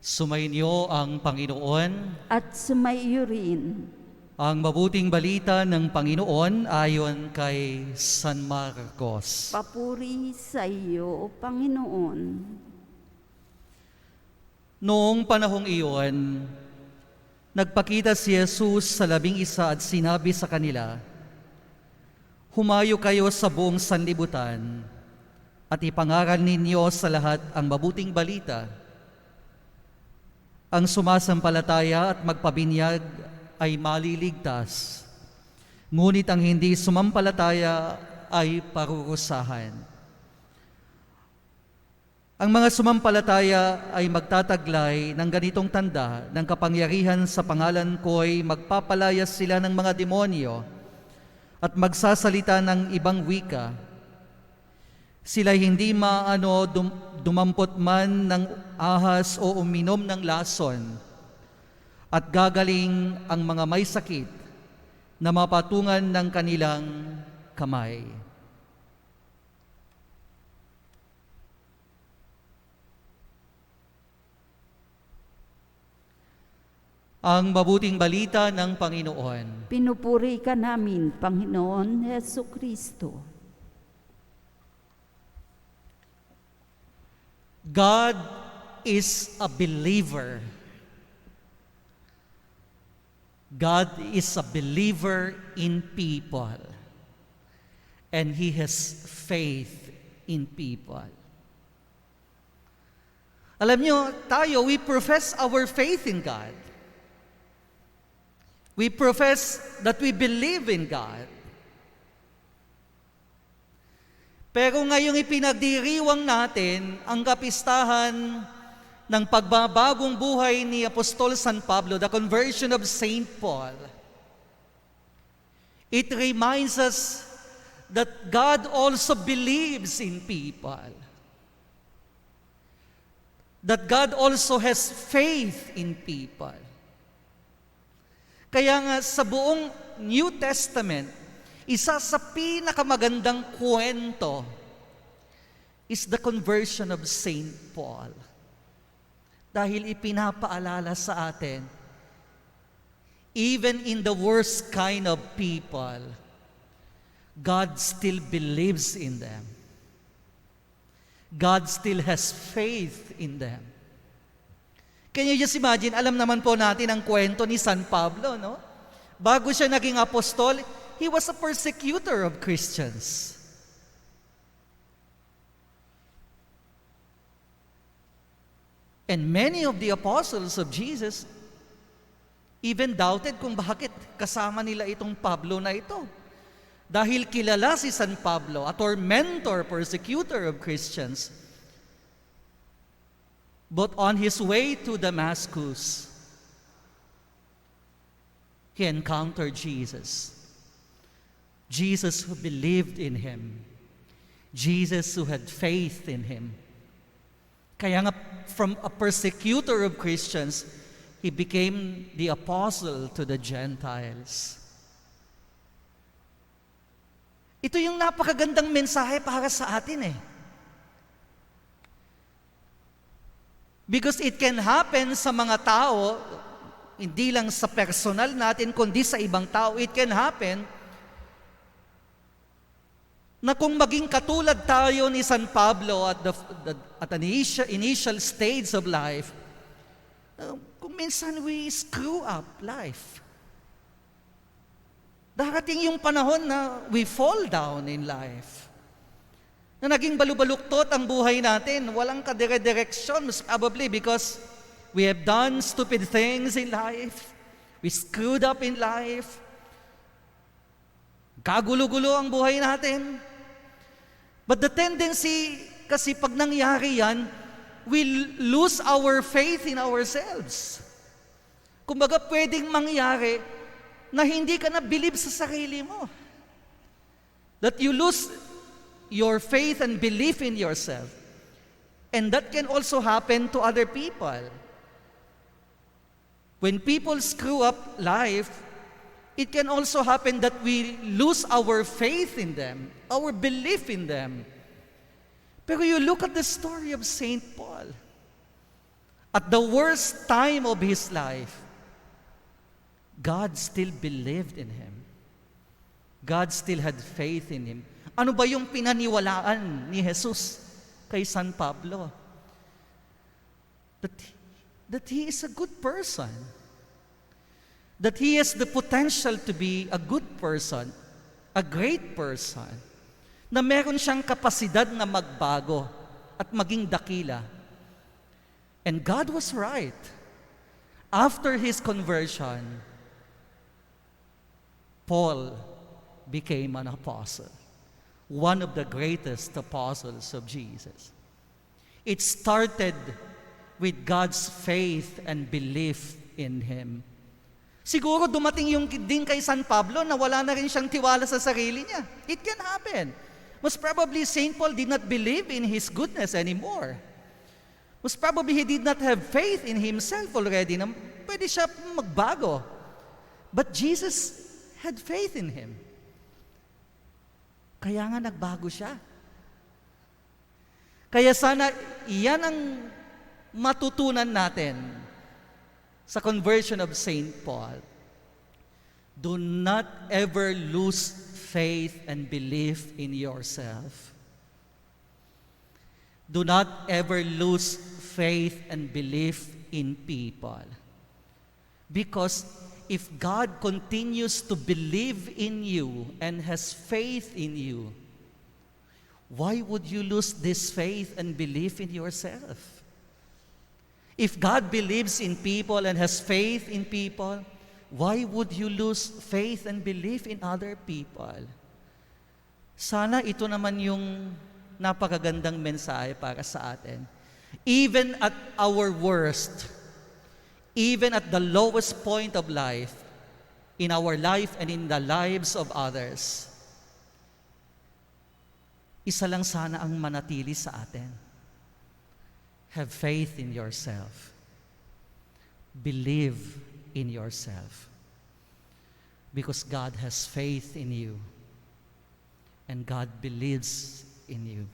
Sumainyo ang Panginoon. At sumaiyo rin. Ang mabuting balita ng Panginoon ayon kay San Marcos. Papuri sa iyo, Panginoon. Noong panahong iyon, nagpakita si Jesus sa 11 at sinabi sa kanila, "Humayo kayo sa buong sanlibutan at ipangaral ninyo sa lahat ang mabuting balita. Ang sumasampalataya at magpabinyag ay maliligtas, ngunit ang hindi sumampalataya ay parurusahan. Ang mga sumampalataya ay magtataglay ng ganitong tanda ng kapangyarihan sa pangalan ko'y magpapalayas sila ng mga demonyo at magsasalita ng ibang wika. Sila'y hindi dumampot man ng ahas o uminom ng lason, at gagaling ang mga may sakit na mapatungan ng kanilang kamay." Ang mabuting balita ng Panginoon. Pinupuri ka namin, Panginoon Hesu Kristo. God is a believer. God is a believer in people. And He has faith in people. Alam nyo, tayo, we profess our faith in God. We profess that we believe in God. Pero ngayong ipinagdiriwang natin ang kapistahan ng pagbabagong buhay ni Apostol San Pablo, the conversion of Saint Paul, it reminds us that God also believes in people. That God also has faith in people. Kaya nga sa buong New Testament, isa sa pinakamagandang kwento is the conversion of Saint Paul. Dahil ipinapaalala sa atin, even in the worst kind of people, God still believes in them. God still has faith in them. Can you just imagine, alam naman po natin ang kwento ni San Pablo, no? Bago siya naging apostol, he was a persecutor of Christians. And many of the apostles of Jesus even doubted kung bakit kasama nila itong Pablo na ito. Dahil kilala si San Pablo, a tormentor, persecutor of Christians. But on his way to Damascus, he encountered Jesus. Jesus who believed in him. Jesus who had faith in him. Kaya nga, from a persecutor of Christians, he became the apostle to the Gentiles. Ito yung napakagandang mensahe para sa atin eh. Because it can happen sa mga tao, hindi lang sa personal natin, kundi sa ibang tao. It can happen na kung maging katulad tayo ni San Pablo at an initial stage of life, kung minsan we screw up life. Darating yung panahon na we fall down in life. Na naging balubaluktot ang buhay natin, walang kadire-direksyon, most probably because we have done stupid things in life, we screwed up in life, kagulo-gulo ang buhay natin. But the tendency, kasi pag nangyari yan, we lose our faith in ourselves. Kumbaga pwedeng mangyari na hindi ka na believe sa sarili mo. That you lose your faith and belief in yourself. And that can also happen to other people. When people screw up life, it can also happen that we lose our faith in them, our belief in them. Pero you look at the story of Saint Paul. At the worst time of his life, God still believed in him. God still had faith in him. Ano ba yung pinaniwalaan ni Jesus kay San Pablo? That he is a good person. That he has the potential to be a good person, a great person, na meron siyang kapasidad na magbago at maging dakila. And God was right. After his conversion, Paul became an apostle, one of the greatest apostles of Jesus. It started with God's faith and belief in him. Siguro dumating yung din kay San Pablo na wala na rin siyang tiwala sa sarili niya. It can happen. Most probably, St. Paul did not believe in his goodness anymore. Most probably, he did not have faith in himself already na pwede siya magbago. But Jesus had faith in him. Kaya nga nagbago siya. Kaya sana iyan ang matutunan natin sa conversion of St. Paul. Do not ever lose faith and belief in yourself. Do not ever lose faith and belief in people. Because if God continues to believe in you and has faith in you, why would you lose this faith and belief in yourself? If God believes in people and has faith in people, why would you lose faith and belief in other people? Sana ito naman yung napakagandang mensahe para sa atin. Even at our worst, even at the lowest point of life, in our life and in the lives of others, isa lang sana ang manatili sa atin. Have faith in yourself. Believe in yourself. Because God has faith in you. And God believes in you.